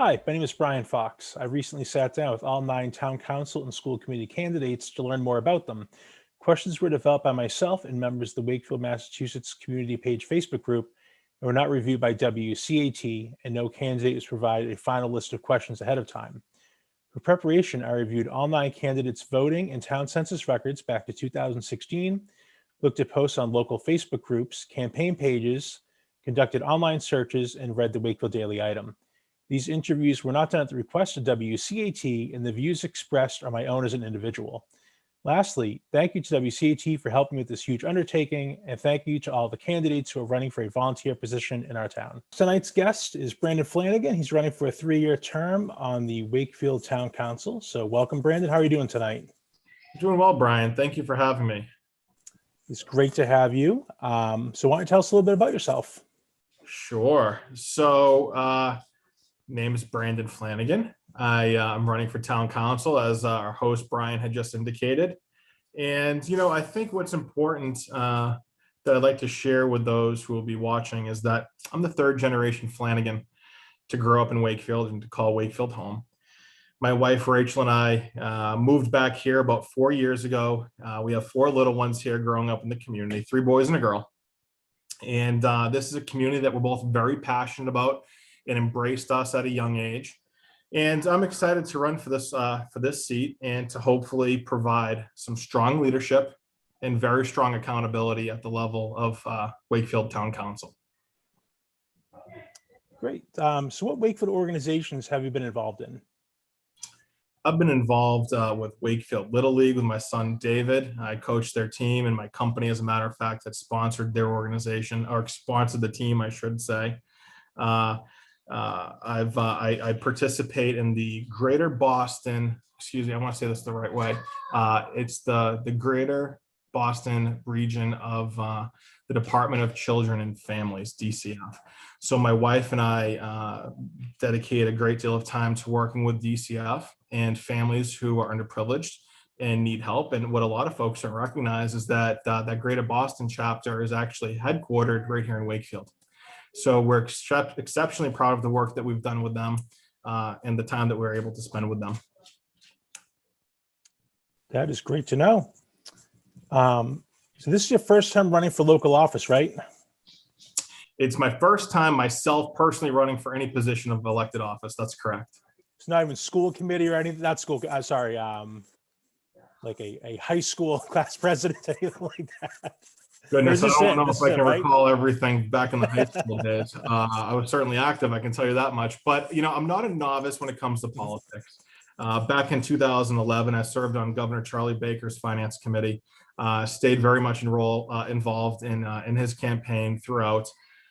Hi, my name is Brian Fox. I recently sat down with all 9 town council and school committee candidates to learn more about them. Questions were developed by myself and members of the Wakefield, Massachusetts Community Page Facebook group and were not reviewed by WCAT, and no candidate was provided a final list of questions ahead of time. For preparation, I reviewed all 9 candidates' voting and town census records back to 2016, looked at posts on local Facebook groups, campaign pages, conducted online searches, and read the Wakefield Daily Item. These interviews were not done at the request of WCAT, and the views expressed are my own as an individual. Lastly, thank you to WCAT for helping me with this huge undertaking, and thank you to all the candidates who are running for a volunteer position in our town. Tonight's guest is Brandon Flanagan. He's running for a 3-year term on the Wakefield Town Council. So welcome, Brandon. How are you doing tonight? Doing well, Brian. Thank you for having me. It's great to have you. So why don't you tell us a little bit about yourself? Sure. So, name is Brandon Flanagan. I'm running for town council, as our host Brian had just indicated. And, I think what's important that I'd like to share with those who will be watching is that I'm the 3rd generation Flanagan to grow up in Wakefield and to call Wakefield home. My wife, Rachel, and I moved back here about 4 years ago. We have 4 little ones here growing up in the community, 3 boys and a girl. And this is a community that we're both very passionate about and embraced us at a young age. And I'm excited to run for this seat and to hopefully provide some strong leadership and very strong accountability at the level of Wakefield Town Council. Great. So what Wakefield organizations have you been involved in? I've been involved with Wakefield Little League with my son, David. I coached their team, and my company, as a matter of fact, that sponsored their organization, or sponsored the team, I should say. I participate in the Greater Boston, excuse me, I want to say this the right way. It's the Greater Boston region of the Department of Children and Families, DCF. So my wife and I dedicate a great deal of time to working with DCF and families who are underprivileged and need help. And what a lot of folks don't recognize is that that Greater Boston chapter is actually headquartered right here in Wakefield. So we're exceptionally proud of the work that we've done with them and the time that we're able to spend with them. That is great to know. So this is your first time running for local office, right? It's my first time myself personally running for any position of elected office. That's correct. It's not even school committee or anything. Not school. Sorry. Like a high school class president, anything like that. Goodness, I don't know if I can recall everything back in the high school days. I was certainly active, I can tell you that much. But, I'm not a novice when it comes to politics. Back in 2011, I served on Governor Charlie Baker's finance committee, stayed very much involved in his campaign throughout.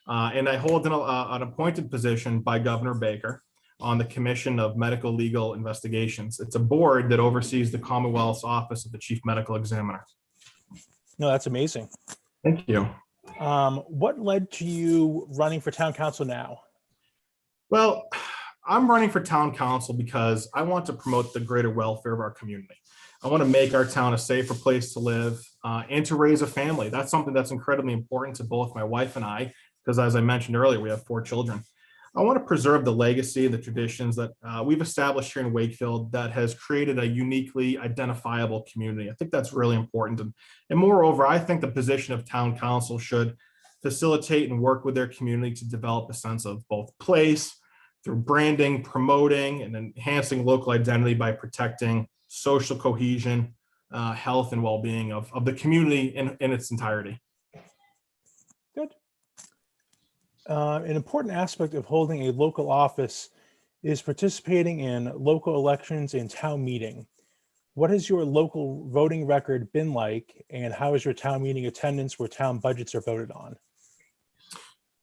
And I hold an appointed position by Governor Baker on the Commission of Medical Legal Investigations. It's a board that oversees the Commonwealth's Office of the Chief Medical Examiner. No, that's amazing. Thank you. What led to you running for town council now? Well, I'm running for town council because I want to promote the greater welfare of our community. I want to make our town a safer place to live and to raise a family. That's something that's incredibly important to both my wife and I, because as I mentioned earlier, we have 4 children. I want to preserve the legacy and the traditions that we've established here in Wakefield that has created a uniquely identifiable community. I think that's really important. And moreover, I think the position of town council should facilitate and work with their community to develop a sense of both place through branding, promoting, and enhancing local identity by protecting social cohesion, health, and well-being of the community in its entirety. Good. An important aspect of holding a local office is participating in local elections and town meeting. What has your local voting record been like, and how is your town meeting attendance where town budgets are voted on?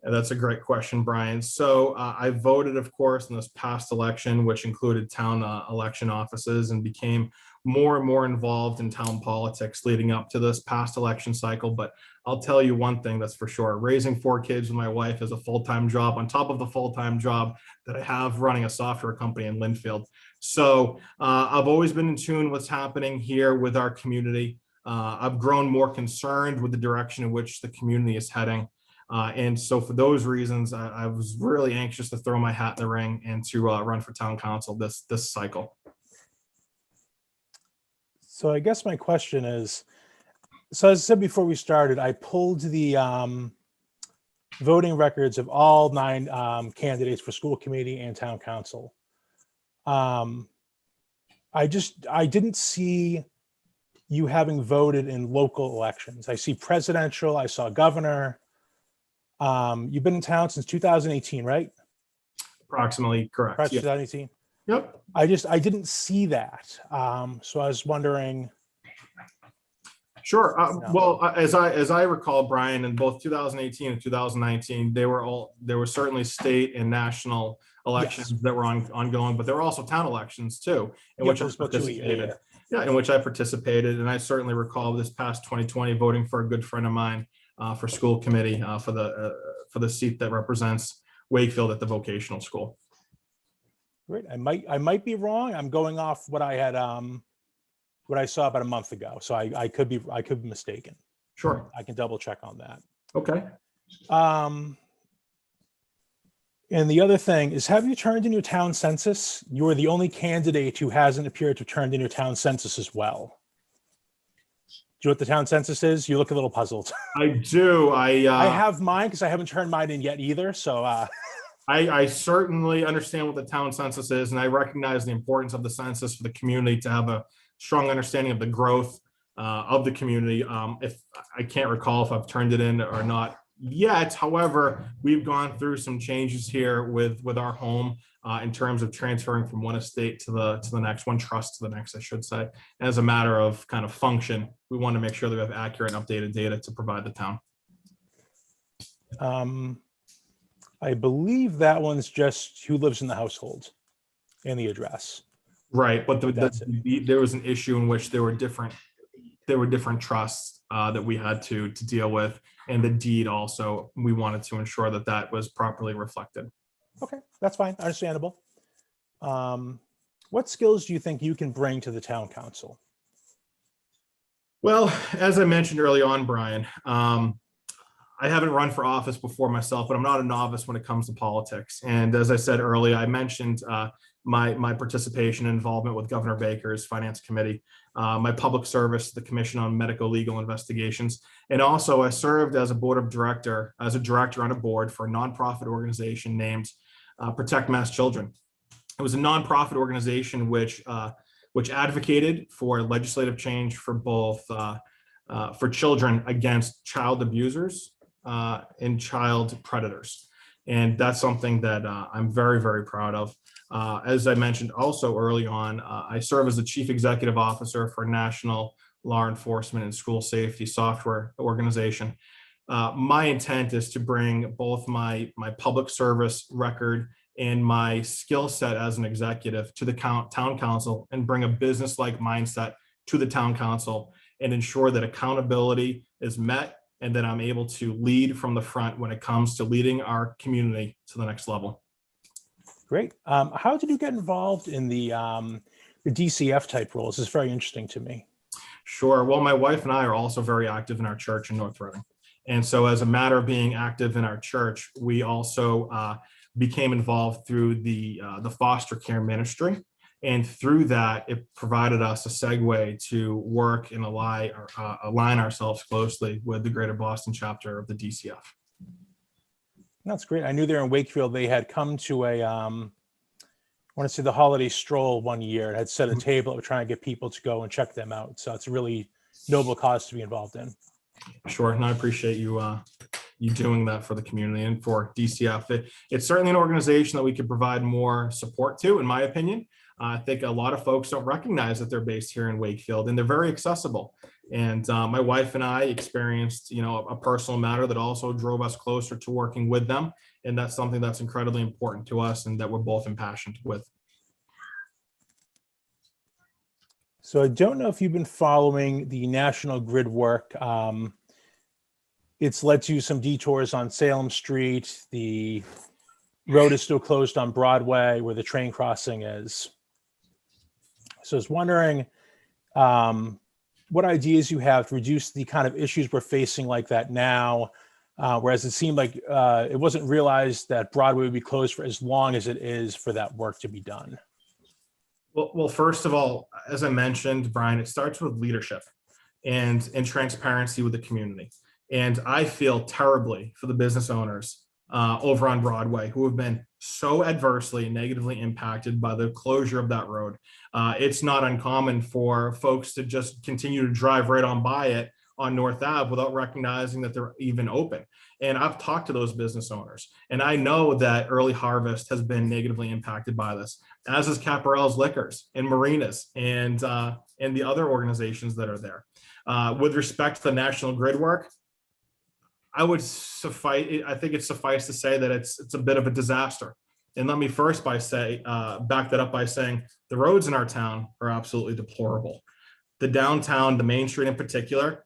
And that's a great question, Brian. So I voted, of course, in this past election, which included town election offices, and became more and more involved in town politics leading up to this past election cycle. But I'll tell you one thing that's for sure. Raising 4 kids with my wife is a full-time job on top of the full-time job that I have running a software company in Linfield. So I've always been in tune with what's happening here with our community. I've grown more concerned with the direction in which the community is heading. And so for those reasons, I was really anxious to throw my hat in the ring and to run for town council this cycle. So I guess my question is, so as I said before we started, I pulled the voting records of all 9 candidates for school committee and town council. I didn't see you having voted in local elections. I see presidential, I saw governor. You've been in town since 2018, right? Approximately correct. Correct, Yeah. 2018. Yep. I didn't see that. So I was wondering. Sure. No. Well, as I recall, Brian, in both 2018 and 2019, there were certainly state and national elections Yes. that were ongoing, but there were also town elections too, in which I participated. Yeah, in which I participated, and I certainly recall this past 2020 voting for a good friend of mine for school committee for the seat that represents Wakefield at the vocational school. Great. I might be wrong. I'm going off what I had what I saw about a month ago. So I could be mistaken. Sure. I can double check on that. Okay. And the other thing is, have you turned in your town census? You are the only candidate who hasn't appeared to have turned in your town census as well. Do you know what the town census is? You look a little puzzled. I do. I have mine because I haven't turned mine in yet either. So I certainly understand what the town census is, and I recognize the importance of the census for the community to have a strong understanding of the growth of the community. If I can't recall if I've turned it in or not yet, however, we've gone through some changes here with our home in terms of transferring from one estate to the next, one trust to the next, I should say. As a matter of kind of function, we want to make sure that we have accurate and updated data to provide the town. I believe that one's just who lives in the household and the address. Right, but there was an issue in which there were different trusts that we had to deal with, and the deed also, we wanted to ensure that was properly reflected. Okay, that's fine, understandable. What skills do you think you can bring to the town council? Well, as I mentioned early on, Brian, I haven't run for office before myself, but I'm not a novice when it comes to politics. And as I said earlier, I mentioned my participation and involvement with Governor Baker's Finance Committee, my public service, the Commission on Medical Legal Investigations, and also I served as a director on a board for a nonprofit organization named Protect Mass Children. It was a nonprofit organization which advocated for legislative change for both for children against child abusers and child predators. And that's something that I'm very, very proud of. As I mentioned also early on, I serve as the Chief Executive Officer for National Law Enforcement and School Safety Software Organization. My intent is to bring both my public service record and my skill set as an executive to the town council and bring a business-like mindset to the town council and ensure that accountability is met and that I'm able to lead from the front when it comes to leading our community to the next level. Great. How did you get involved in the DCF type roles? This is very interesting to me. Sure. Well, my wife and I are also very active in our church in North Reading. And so as a matter of being active in our church, we also became involved through the foster care ministry. And through that, it provided us a segue to work and align ourselves closely with the Greater Boston chapter of the DCF. That's great. I knew there in Wakefield, they had come to I want to say the holiday stroll one year. It had set a table of trying to get people to go and check them out. So it's a really noble cause to be involved in. Sure. And I appreciate you doing that for the community and for DCF. It's certainly an organization that we could provide more support to, in my opinion. I think a lot of folks don't recognize that they're based here in Wakefield, and they're very accessible. And my wife and I experienced, a personal matter that also drove us closer to working with them. And that's something that's incredibly important to us and that we're both impassioned with. So I don't know if you've been following the National Grid work. It's led to some detours on Salem Street. The road is still closed on Broadway where the train crossing is. So I was wondering what ideas you have to reduce the kind of issues we're facing like that now. Whereas it seemed like it wasn't realized that Broadway would be closed for as long as it is for that work to be done. Well, first of all, as I mentioned, Brian, it starts with leadership and transparency with the community. And I feel terribly for the business owners over on Broadway who have been so adversely and negatively impacted by the closure of that road. It's not uncommon for folks to just continue to drive right on by it on North Ave without recognizing that they're even open. And I've talked to those business owners, and I know that Early Harvest has been negatively impacted by this, as is Caparel's Liquors and Marinas and the other organizations that are there. With respect to the National Grid work, I think it's suffice to say that it's a bit of a disaster. And let me first back that up by saying the roads in our town are absolutely deplorable. The downtown, the Main Street in particular,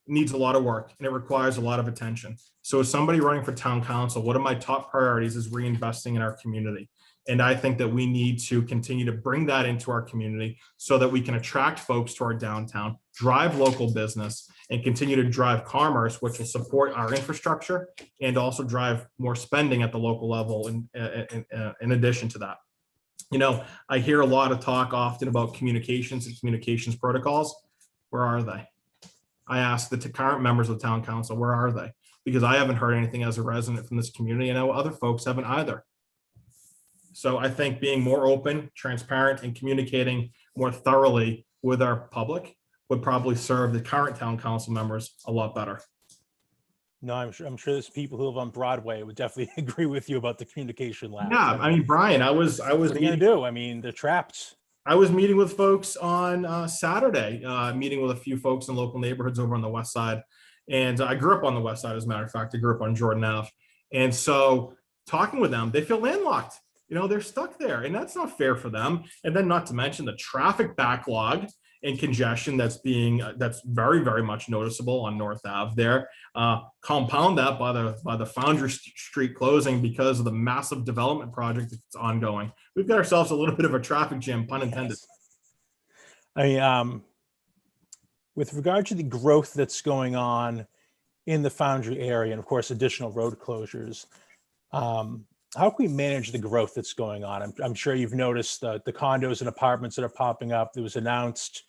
needs a lot of work and it requires a lot of attention. So as somebody running for town council, one of my top priorities is reinvesting in our community. And I think that we need to continue to bring that into our community so that we can attract folks to our downtown, drive local business, and continue to drive commerce, which will support our infrastructure and also drive more spending at the local level in addition to that. You know, I hear a lot of talk often about communications and communications protocols. Where are they? I ask the current members of the town council, where are they? Because I haven't heard anything as a resident from this community, and I know other folks haven't either. So I think being more open, transparent, and communicating more thoroughly with our public would probably serve the current town council members a lot better. No, I'm sure there's people who live on Broadway would definitely agree with you about the communication lapse. Yeah, I mean, Brian, I was what are you gonna do? I mean, they're trapped. I was meeting with folks on Saturday, meeting with a few folks in local neighborhoods over on the west side. And I grew up on the west side, as a matter of fact. I grew up on Jordan Ave. And so talking with them, they feel landlocked. You know, they're stuck there, and that's not fair for them. And then not to mention the traffic backlog and congestion that's very, very much noticeable on North Ave there. Compound that by the Foundry Street closing because of the massive development project that's ongoing. We've got ourselves a little bit of a traffic jam, pun intended. Yes. I mean, with regard to the growth that's going on in the Foundry area, and of course, additional road closures, how can we manage the growth that's going on? I'm sure you've noticed the condos and apartments that are popping up. It was announced,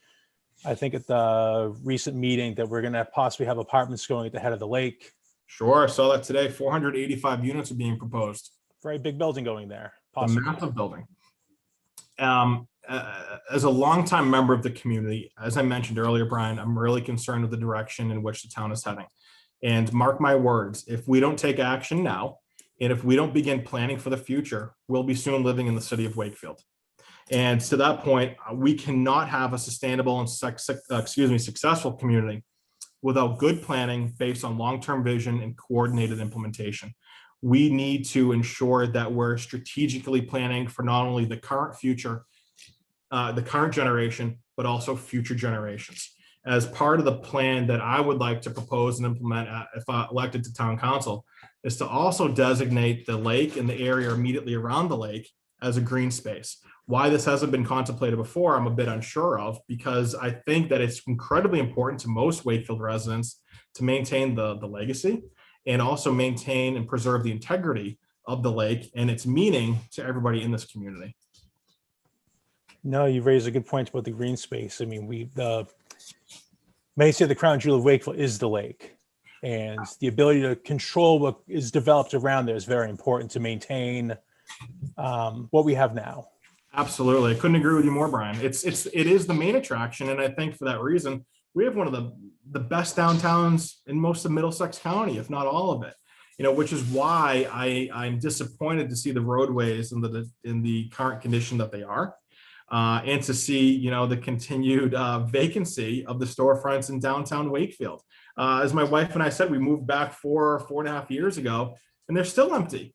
I think, at the recent meeting that we're going to possibly have apartments going at the head of the lake. Sure, I saw that today. 485 units are being proposed. Very big building going there. Possibly. A massive building. As a longtime member of the community, as I mentioned earlier, Brian, I'm really concerned with the direction in which the town is heading. And mark my words, if we don't take action now, and if we don't begin planning for the future, we'll be soon living in the city of Wakefield. And to that point, we cannot have a sustainable and successful community without good planning based on long-term vision and coordinated implementation. We need to ensure that we're strategically planning for not only the current generation, but also future generations. As part of the plan that I would like to propose and implement if elected to town council is to also designate the lake and the area immediately around the lake as a green space. Why this hasn't been contemplated before, I'm a bit unsure of, because I think that it's incredibly important to most Wakefield residents to maintain the legacy and also maintain and preserve the integrity of the lake and its meaning to everybody in this community. No, you raised a good point about the green space. I mean, many say the crown jewel of Wakefield is the lake, and the ability to control what is developed around there is very important to maintain what we have now. Absolutely. I couldn't agree with you more, Brian. It is the main attraction. And I think for that reason, we have one of the best downtowns in most of Middlesex County, if not all of it, you know, which is why I'm disappointed to see the roadways in the current condition that they are. And to see, you know, the continued vacancy of the storefronts in downtown Wakefield. As my wife and I said, we moved back 4.5 years ago, and they're still empty.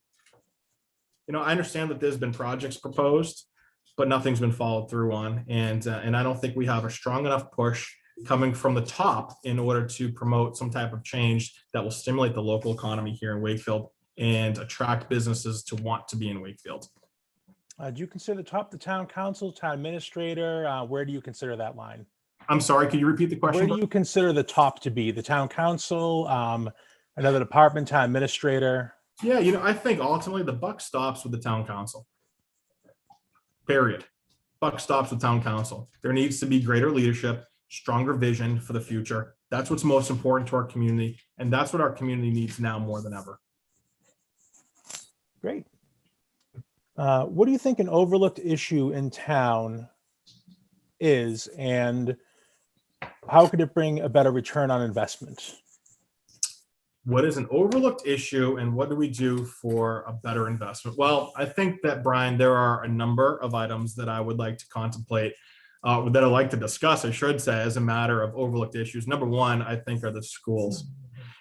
You know, I understand that there's been projects proposed, but nothing's been followed through on. And I don't think we have a strong enough push coming from the top in order to promote some type of change that will stimulate the local economy here in Wakefield and attract businesses to want to be in Wakefield. Do you consider the top the town council, town administrator? Where do you consider that line? I'm sorry, could you repeat the question? Where do you consider the top to be? The town council, Another department, town administrator. Yeah, you know, I think ultimately the buck stops with the town council. Period. Buck stops with town council. There needs to be greater leadership, stronger vision for the future. That's what's most important to our community, and that's what our community needs now more than ever. Great. What do you think an overlooked issue in town is, and how could it bring a better return on investment? What is an overlooked issue, and what do we do for a better investment? Well, I think that, Brian, there are a number of items that I would like to contemplate, that I'd like to discuss, I should say, as a matter of overlooked issues. Number one, I think, are the schools.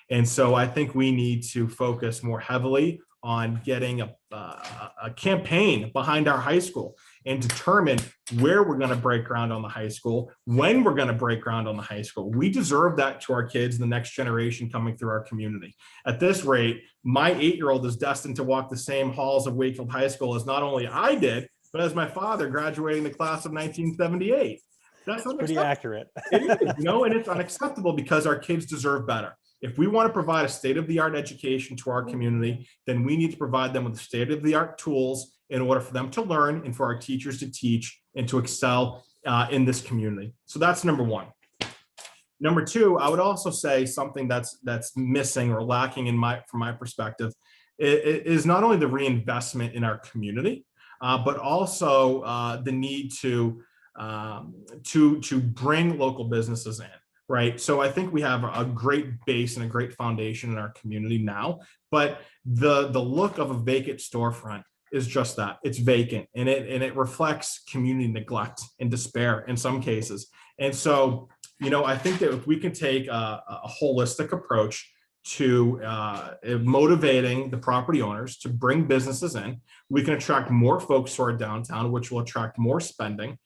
And so I think we need to focus more heavily on getting a campaign behind our high school and determine where we're going to break ground on the high school, when we're going to break ground on the high school. We deserve that to our kids, the next generation coming through our community. At this rate, my 8-year-old is destined to walk the same halls of Wakefield High School as not only I did, but as my father graduating the class of 1978. That's pretty accurate. It is, you know, and it's unacceptable because our kids deserve better. If we want to provide a state-of-the-art education to our community, then we need to provide them with state-of-the-art tools in order for them to learn and for our teachers to teach and to excel in this community. So that's number one. Number two, I would also say something that's missing or lacking from my perspective is not only the reinvestment in our community, but also the need to bring local businesses in. Right. So I think we have a great base and a great foundation in our community now, but the look of a vacant storefront is just that. It's vacant, and it reflects community neglect and despair in some cases. And so, you know, I think that if we can take a holistic approach to motivating the property owners to bring businesses in, we can attract more folks to our downtown, which will attract more spending,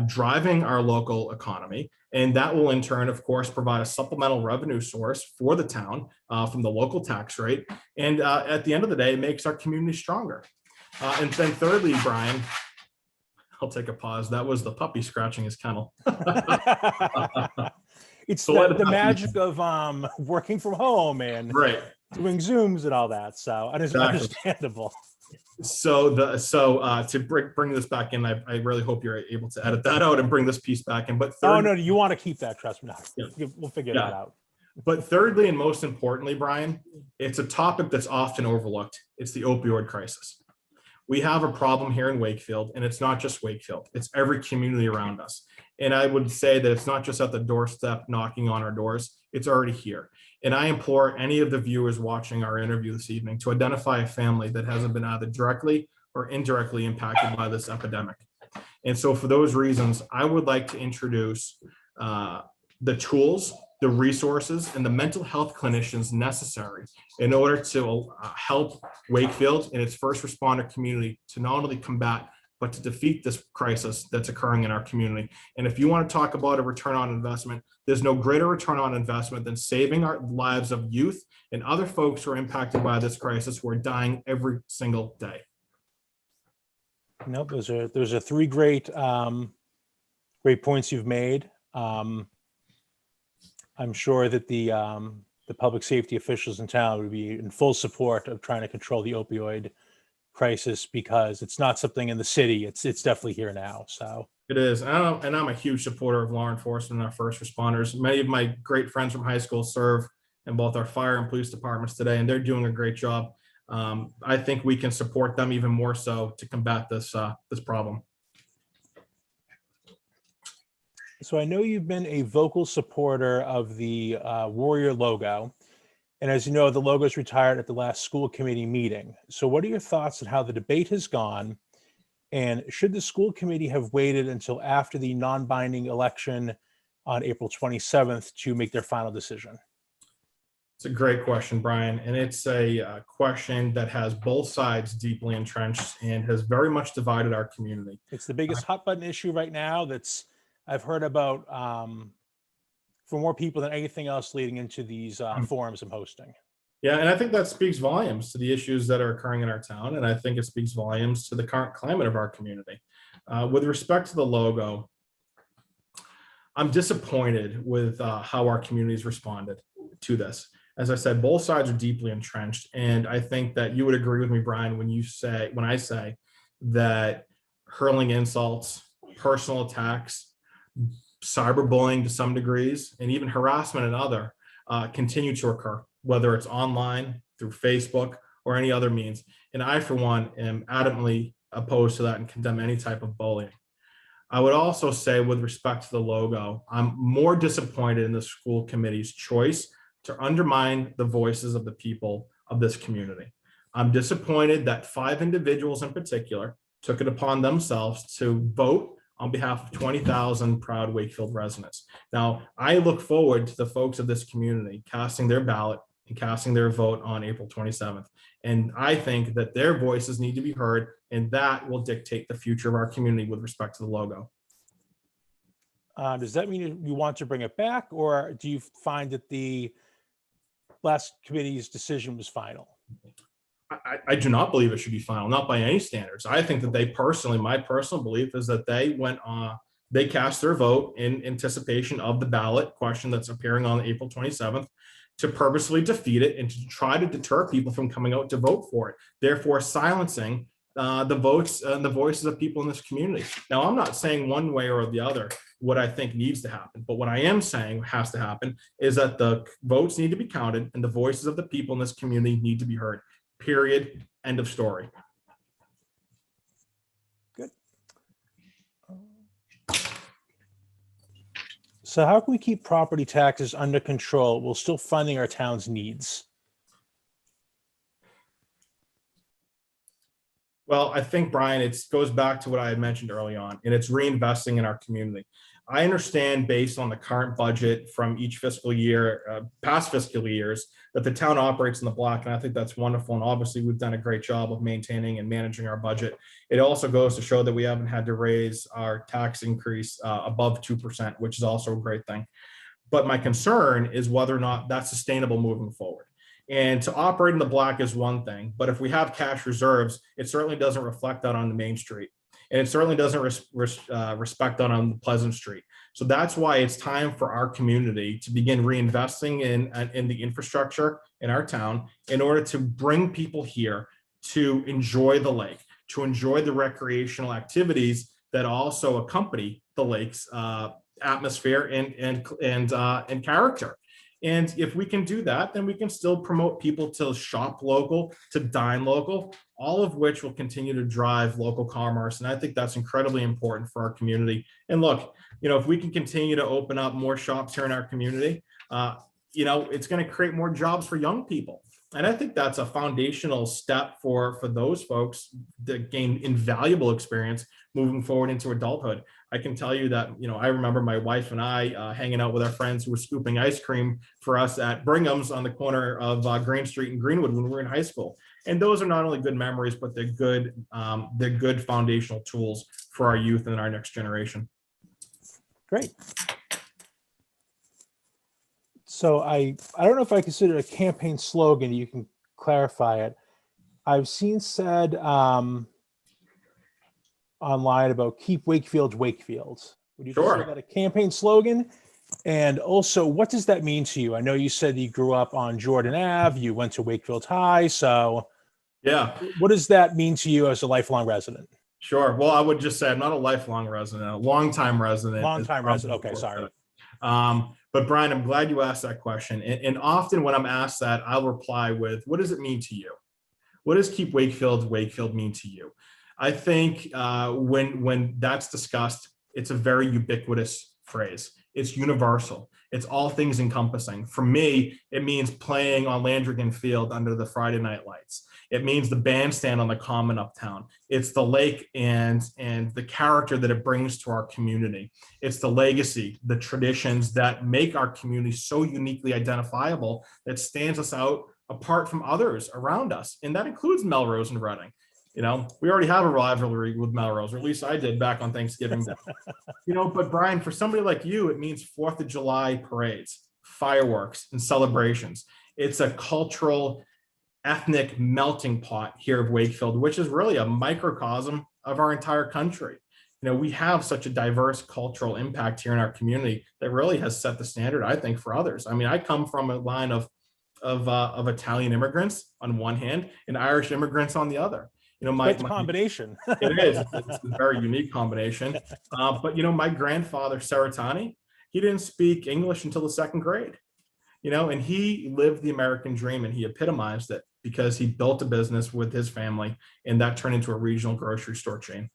driving our local economy. And that will in turn, of course, provide a supplemental revenue source for the town from the local tax rate. And at the end of the day, it makes our community stronger. And then thirdly, Brian, I'll take a pause. That was the puppy scratching his kennel. It's so the magic of working from home and doing Zooms and all that. So understandable. So to bring this back in, I really hope you're able to edit that out and bring this piece back in. But oh no, you want to keep that, trust me. We'll figure that out. But thirdly, and most importantly, Brian, it's a topic that's often overlooked. It's the opioid crisis. We have a problem here in Wakefield, and it's not just Wakefield, it's every community around us. And I would say that it's not just at the doorstep knocking on our doors, it's already here. And I implore any of the viewers watching our interview this evening to identify a family that hasn't been either directly or indirectly impacted by this epidemic. And so for those reasons, I would like to introduce the tools, the resources, and the mental health clinicians necessary in order to help Wakefield and its first responder community to not only combat, but to defeat this crisis that's occurring in our community. And if you want to talk about a return on investment, there's no greater return on investment than saving our lives of youth and other folks who are impacted by this crisis, who are dying every single day. Nope, those are three great points you've made. I'm sure that the public safety officials in town would be in full support of trying to control the opioid crisis, because it's not something in the city. It's definitely here now. So it is. And I'm a huge supporter of law enforcement and our first responders. Many of my great friends from high school serve in both our fire and police departments today, and they're doing a great job. I think we can support them even more so to combat this problem. So I know you've been a vocal supporter of the Warrior logo. And as you know, the logo is retired at the last school committee meeting. So what are your thoughts on how the debate has gone? And should the school committee have waited until after the non-binding election on April 27th to make their final decision? It's a great question, Brian. And it's a question that has both sides deeply entrenched and has very much divided our community. It's the biggest hot button issue right now that's I've heard about for more people than anything else leading into these forums I'm hosting. Yeah, and I think that speaks volumes to the issues that are occurring in our town. And I think it speaks volumes to the current climate of our community. With respect to the logo, I'm disappointed with how our community's responded to this. as I said, both sides are deeply entrenched. And I think that you would agree with me, Brian, when I say that hurling insults, personal attacks, cyberbullying to some degrees, and even harassment and other continue to occur, whether it's online, through Facebook, or any other means. And I, for one, am adamantly opposed to that and condemn any type of bullying. I would also say, with respect to the logo, I'm more disappointed in the school committee's choice to undermine the voices of the people of this community. I'm disappointed that 5 individuals in particular took it upon themselves to vote on behalf of 20,000 proud Wakefield residents. Now, I look forward to the folks of this community casting their ballot and casting their vote on April 27th. And I think that their voices need to be heard, and that will dictate the future of our community with respect to the logo. Does that mean you want to bring it back, or do you find that the last committee's decision was final? I do not believe it should be final, not by any standards. I think that my personal belief is that they cast their vote in anticipation of the ballot question that's appearing on April 27th to purposely defeat it and to try to deter people from coming out to vote for it, therefore silencing the votes and the voices of people in this community. Now, I'm not saying one way or the other what I think needs to happen, but what I am saying has to happen is that the votes need to be counted and the voices of the people in this community need to be heard. Period. End of story. Good. So how can we keep property taxes under control while still funding our town's needs? Well, I think, Brian, it goes back to what I had mentioned early on, and it's reinvesting in our community. I understand, based on the current budget from each fiscal year, past fiscal years, that the town operates in the black, and I think that's wonderful. And obviously, we've done a great job of maintaining and managing our budget. It also goes to show that we haven't had to raise our tax increase above 2%, which is also a great thing. But my concern is whether or not that's sustainable moving forward. And to operate in the black is one thing, but if we have cash reserves, it certainly doesn't reflect that on the main street. And it certainly doesn't respect that on Pleasant Street. So that's why it's time for our community to begin reinvesting in the infrastructure in our town in order to bring people here to enjoy the lake, to enjoy the recreational activities that also accompany the lake's atmosphere and character. And if we can do that, then we can still promote people to shop local, to dine local, all of which will continue to drive local commerce. And I think that's incredibly important for our community. And look, if we can continue to open up more shops here in our community, it's going to create more jobs for young people. And I think that's a foundational step for those folks that gain invaluable experience moving forward into adulthood. I can tell you that, I remember my wife and I hanging out with our friends who were scooping ice cream for us at Bringham's on the corner of Green Street and Greenwood when we were in high school. And those are not only good memories, but they're good foundational tools for our youth and our next generation. Great. So I don't know if I consider it a campaign slogan. You can clarify it. I've seen said online about keep Wakefield Wakefield. Would you consider that a campaign slogan? And also, what does that mean to you? I know you said you grew up on Jordan Ave. You went to Wakefield High. So yeah, what does that mean to you as a lifelong resident? Sure. Well, I would just say I'm not a lifelong resident, a longtime resident. Longtime resident. Okay, sorry. But Brian, I'm glad you asked that question. And often when I'm asked that, I'll reply with, what does it mean to you? What does keep Wakefield mean to you? I think when that's discussed, it's a very ubiquitous phrase. It's universal. It's all things encompassing. For me, it means playing on Landrigan Field under the Friday night lights. It means the bandstand on the common uptown. It's the lake and the character that it brings to our community. It's the legacy, the traditions that make our community so uniquely identifiable that stands us out apart from others around us. And that includes Melrose and Reading. We already have a rivalry with Melrose, or at least I did back on Thanksgiving Day. But Brian, for somebody like you, it means 4th of July parades, fireworks, and celebrations. It's a cultural, ethnic melting pot here of Wakefield, which is really a microcosm of our entire country. We have such a diverse cultural impact here in our community that really has set the standard, I think, for others. I mean, I come from a line of of Italian immigrants on one hand and Irish immigrants on the other. Quite the combination. It is. It's a very unique combination. But my grandfather Saratani, he didn't speak English until the second grade. And he lived the American dream, and he epitomized it because he built a business with his family, and that turned into a regional grocery store chain.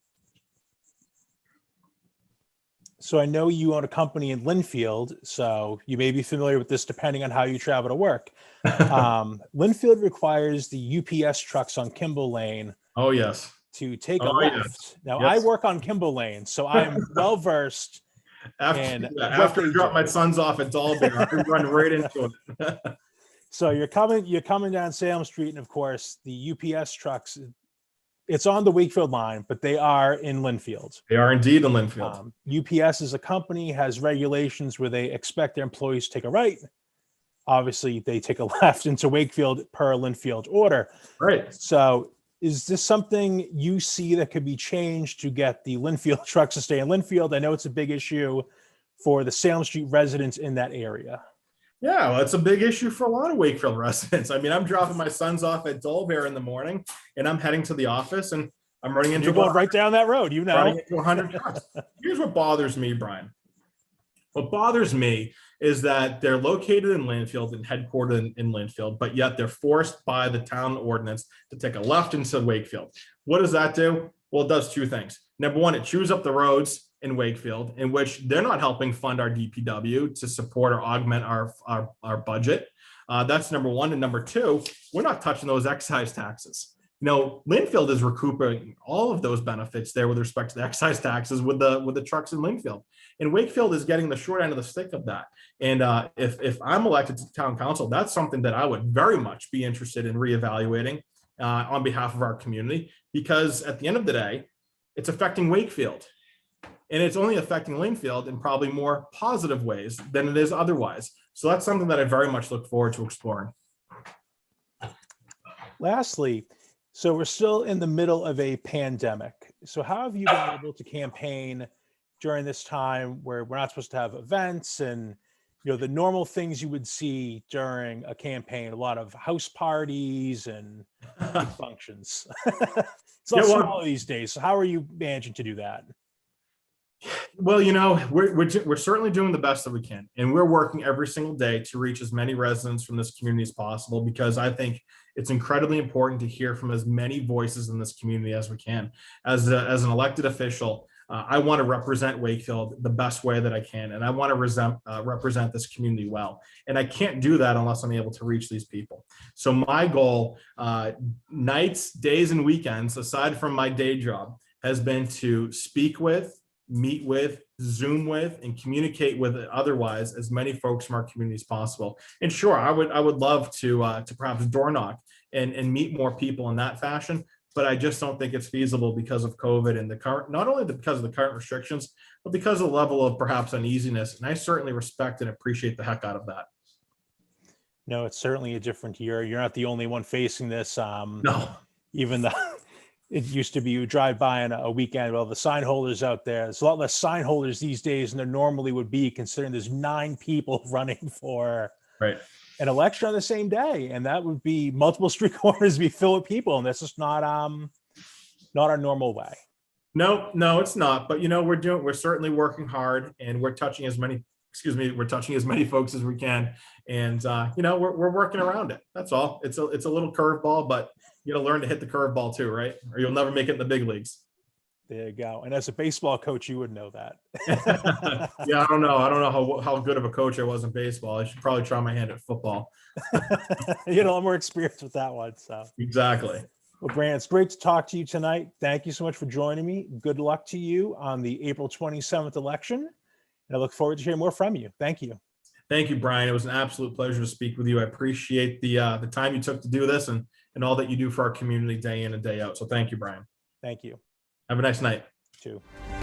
So I know you own a company in Linfield, so you may be familiar with this depending on how you travel to work. Linfield requires the UPS trucks on Kimball Lane. Oh, yes. To take a left. Yes. Now, yes. I work on Kimball Lane, so I am well versed. After I drop my sons off at Dalby, I can run right into it. So you're coming down Salem Street, and of course, the UPS trucks. It's on the Wakefield line, but they are in Linfield. They are indeed in Linfield. UPS as a company has regulations where they expect their employees to take a right. Obviously, they take a left into Wakefield per Linfield order. Right. So is this something you see that could be changed to get the Linfield trucks to stay in Linfield? I know it's a big issue for the Salem Street residents in that area. Yeah, well, it's a big issue for a lot of Wakefield residents. I mean, I'm dropping my sons off at Dolbear in the morning, and I'm heading to the office, and I'm running into. You're going right down that road, running into 100 trucks. Here's what bothers me, Brian. What bothers me is that they're located in Linfield and headquartered in Linfield, but yet they're forced by the town ordinance to take a left into Wakefield. What does that do? Well, it does two things. Number one, it chews up the roads in Wakefield, in which they're not helping fund our DPW to support or augment our budget. That's number one. And number two, we're not touching those excise taxes. Linfield is recouping all of those benefits there with respect to the excise taxes with the trucks in Linfield. And Wakefield is getting the short end of the stick of that. And if I'm elected to town council, that's something that I would very much be interested in reevaluating on behalf of our community, because at the end of the day, it's affecting Wakefield. And it's only affecting Linfield in probably more positive ways than it is otherwise. So that's something that I very much look forward to exploring. Lastly, so we're still in the middle of a pandemic. So how have you been able to campaign during this time where we're not supposed to have events and the normal things you would see during a campaign, a lot of house parties and functions? It's all small these days. So how are you managing to do that? Well, we're certainly doing the best that we can, and we're working every single day to reach as many residents from this community as possible, because I think it's incredibly important to hear from as many voices in this community as we can. As an elected official, I want to represent Wakefield the best way that I can, and I want to represent this community well. And I can't do that unless I'm able to reach these people. So my goal, nights, days, and weekends, aside from my day job, has been to speak with, meet with, Zoom with, and communicate with otherwise as many folks from our community as possible. And sure, I would love to perhaps door knock and meet more people in that fashion, but I just don't think it's feasible because of COVID and not only because of the current restrictions, but because of the level of perhaps uneasiness. And I certainly respect and appreciate the heck out of that. No, it's certainly a different year. You're not the only one facing this. No. Even it used to be you drive by on a weekend, well, the sign holders out there, there's a lot less sign holders these days than there normally would be, considering there's 9 people running for an election on the same day. And that would be multiple street corners be filled with people. And that's just not our normal way. No, it's not. But, we're certainly working hard, and we're touching as many folks as we can. And, we're working around it. That's all. It's a little curveball, but you got to learn to hit the curveball too, right? Or you'll never make it in the big leagues. There you go. And as a baseball coach, you would know that. Yeah, I don't know how good of a coach I was in baseball. I should probably try my hand at football. You know, I'm more experienced with that one. So exactly. Well, Brandon, it's great to talk to you tonight. Thank you so much for joining me. Good luck to you on the April 27th election. And I look forward to hearing more from you. Thank you. Thank you, Brian. It was an absolute pleasure to speak with you. I appreciate the time you took to do this and all that you do for our community day in and day out. So thank you, Brian. Thank you. Have a nice night. You too.